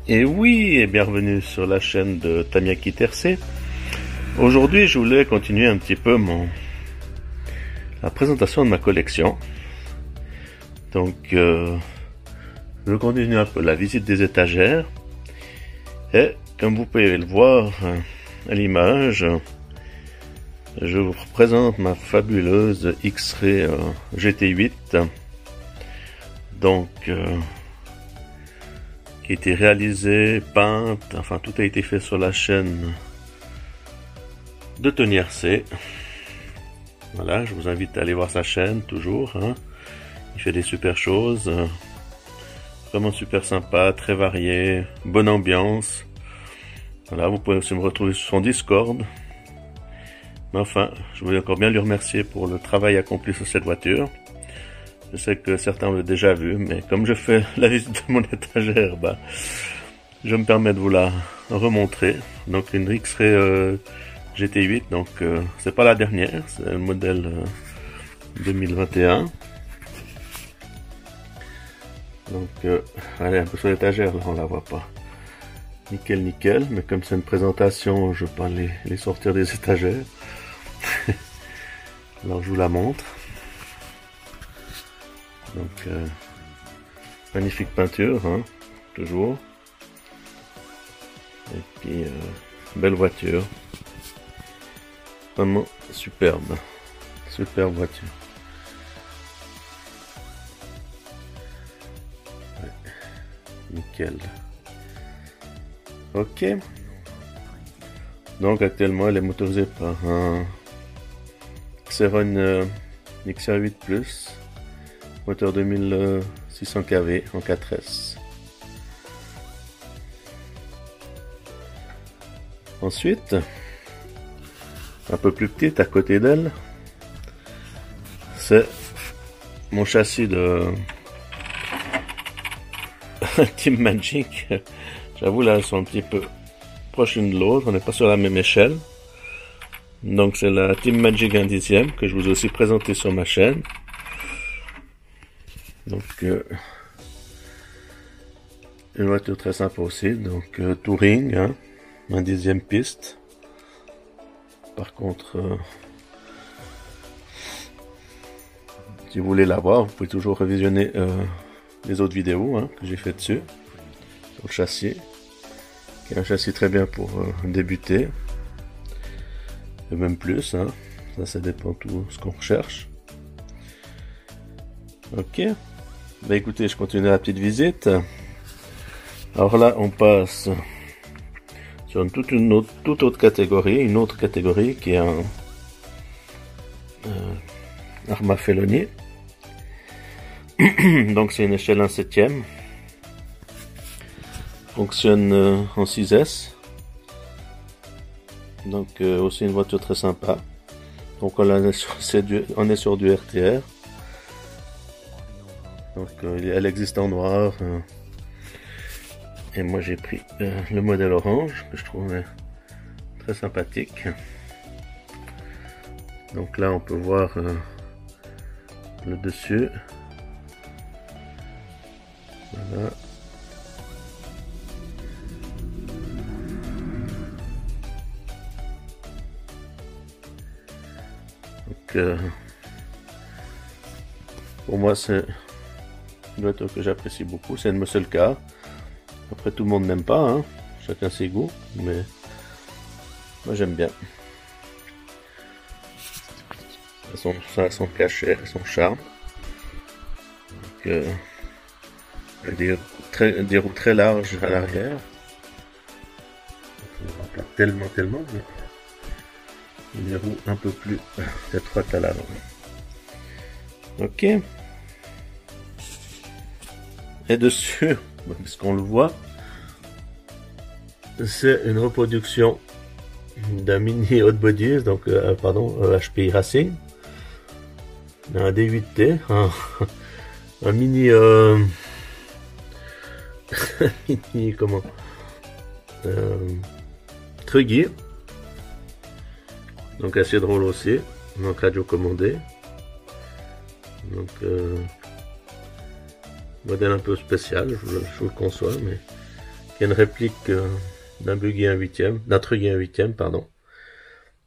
Et oui, et bienvenue sur la chaîne de Tamiaki TRC. Aujourd'hui, je voulais continuer un petit peu la présentation de ma collection. Donc, je continue un peu la visite des étagères. Et comme vous pouvez le voir à l'image, je vous présente ma fabuleuse X-Ray GT8. Donc, qui a été réalisée, peinte, enfin tout a été fait sur la chaîne de Tony RC. Voilà, je vous invite à aller voir sa chaîne, toujours. Hein. Il fait des super choses. Vraiment super sympa, très varié, bonne ambiance. Voilà, vous pouvez aussi me retrouver sur son Discord. Mais enfin, je voulais encore bien lui remercier pour le travail accompli sur cette voiture. Je sais que certains l'ont déjà vu, mais comme je fais la visite de mon étagère, je me permets de vous la remontrer. Donc une X-Ray GT8, donc c'est pas la dernière, c'est le modèle 2021. Donc allez, un peu sur l'étagère, là on la voit pas. Nickel, nickel, mais comme c'est une présentation, je vais pas les sortir des étagères. Alors je vous la montre. Donc magnifique peinture, hein, toujours. Et puis belle voiture. Vraiment superbe. Superbe voiture. Ouais. Nickel. Ok. Donc actuellement elle est motorisée par un Xeron XR8 Plus. Moteur 2600 kV en 4S. Ensuite, un peu plus petite à côté d'elle, c'est mon châssis de Team Magic. J'avoue là, elles sont un petit peu proches l'une de l'autre, on n'est pas sur la même échelle. Donc c'est la Team Magic 1/10 que je vous ai aussi présenté sur ma chaîne. Donc une voiture très sympa aussi, donc touring, hein, 1/10 piste. Par contre, si vous voulez la voir, vous pouvez toujours revisionner les autres vidéos que j'ai fait dessus, sur le châssis, qui est un châssis très bien pour débuter, et même plus, hein, ça dépend tout ce qu'on recherche. Ok. Bah écoutez, je continue la petite visite. Alors là, on passe sur une toute autre catégorie, une autre catégorie qui est un Arma Feloni. Donc c'est une échelle 1/7. Fonctionne en 6S. Donc aussi une voiture très sympa. Donc on est sur du RTR. Donc elle existe en noir. Et moi j'ai pris le modèle orange que je trouvais très sympathique. Donc là on peut voir le dessus. Voilà. Donc pour moi c'est une voiture que j'apprécie beaucoup, c'est une muscle car. Après tout le monde n'aime pas, hein. Chacun ses goûts, mais moi j'aime bien. Ça a son cachet, son charme. Donc, des roues très larges à l'arrière. Pas tellement, mais des roues un peu plus étroites à l'avant. Ok. Et dessus, puisqu'on le voit, c'est une reproduction d'un mini hot bodies, donc HPI Racing, un D8T, un mini mini comment Truggy, donc assez drôle aussi, donc radio commandé, donc modèle un peu spécial, je vous le conçois, mais qui est une réplique d'un buggy 1/8, d'un truggy 1/8, pardon.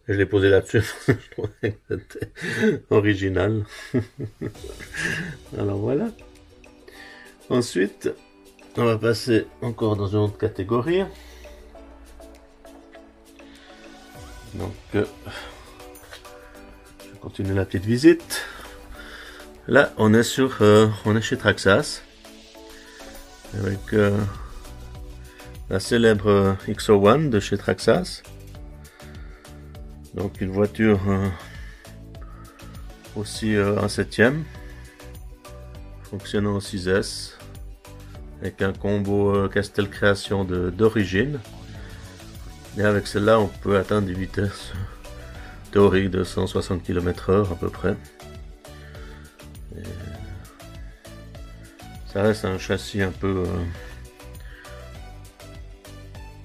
Je l'ai posé là-dessus, je trouvais que c'était original. Alors voilà. Ensuite, on va passer encore dans une autre catégorie. Donc, je continue la petite visite. Là, on est chez Traxxas avec la célèbre X01 de chez Traxxas. Donc une voiture aussi en 7e, fonctionnant en 6S, avec un combo Castel Création d'origine. Et avec celle-là, on peut atteindre des vitesses théoriques de 160 km/h à peu près. Et ça reste un châssis un peu...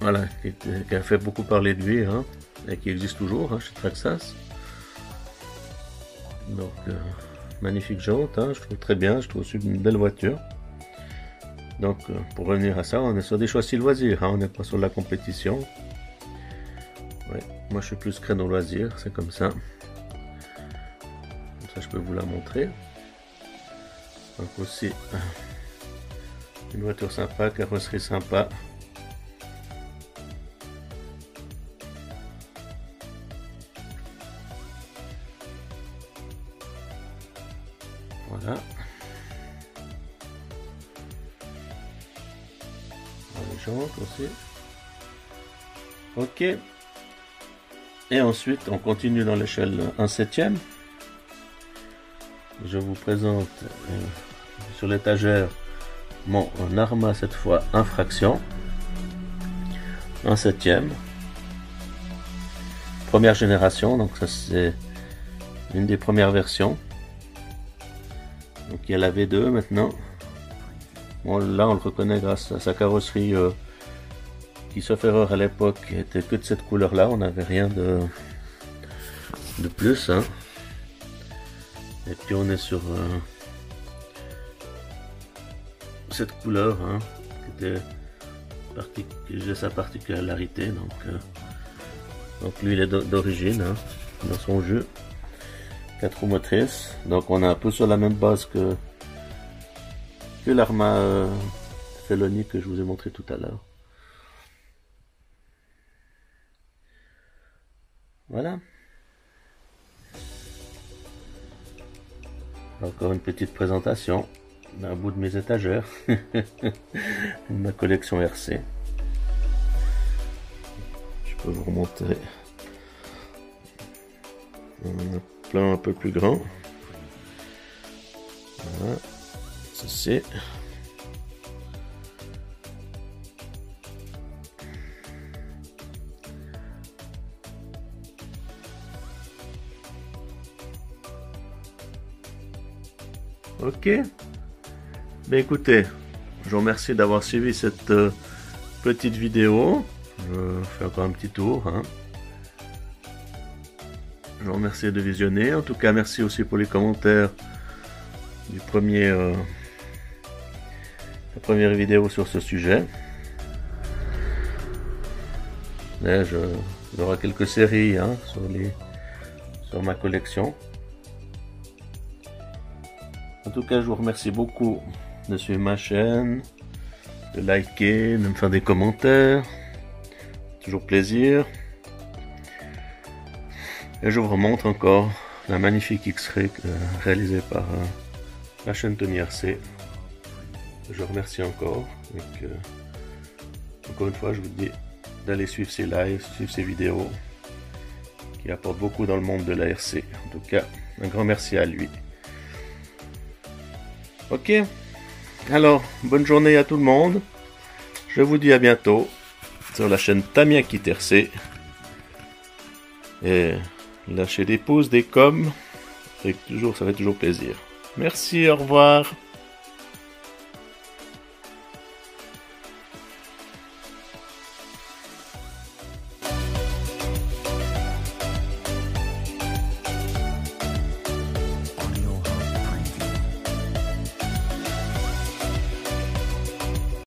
voilà, qui a fait beaucoup parler de lui, hein, et qui existe toujours chez Traxxas. Donc, magnifique jante, hein, je trouve très bien, je trouve aussi une belle voiture. Donc, pour revenir à ça, on est sur des châssis loisirs, hein, on n'est pas sur la compétition. Ouais, moi je suis plus créneau loisir, c'est comme ça. Comme ça, je peux vous la montrer. Donc aussi, une voiture sympa, carrosserie sympa. Voilà. Les jantes aussi. Ok. Et ensuite, on continue dans l'échelle 1/7. Je vous présente sur l'étagère mon Arma, cette fois infraction 1/7. Première génération, donc ça c'est une des premières versions. Donc il y a la V2 maintenant. Bon, là on le reconnaît grâce à sa carrosserie qui, sauf erreur à l'époque, était que de cette couleur là, on n'avait rien de plus, hein. Et puis on est sur cette couleur, hein, qui j'ai sa particularité, donc lui il est d'origine, hein, dans son jeu. 4 roues motrices, donc on est un peu sur la même base que l'Arma Felony que je vous ai montré tout à l'heure. Voilà. Encore une petite présentation d'un bout de mes étagères de ma collection RC. Je peux vous remontrer un plan un peu plus grand. Voilà, ceci. Ok. Ben écoutez, je vous remercie d'avoir suivi cette petite vidéo. Je fais encore un petit tour, hein. Je vous remercie de visionner. En tout cas, merci aussi pour les commentaires du la première vidéo sur ce sujet. Là, il y aura quelques séries, hein, sur ma collection. En tout cas, je vous remercie beaucoup de suivre ma chaîne, de liker, de me faire des commentaires. Toujours plaisir. Et je vous remontre encore la magnifique X-Ray réalisée par la chaîne Tony RC. Je vous remercie encore. Donc, encore une fois, je vous dis d'aller suivre ces lives, suivre ces vidéos qui apportent beaucoup dans le monde de la RC. En tout cas, un grand merci à lui. Ok, alors bonne journée à tout le monde. Je vous dis à bientôt sur la chaîne Tamiya-Kit RC. Et lâchez des pouces, des coms, ça fait toujours plaisir. Merci, au revoir.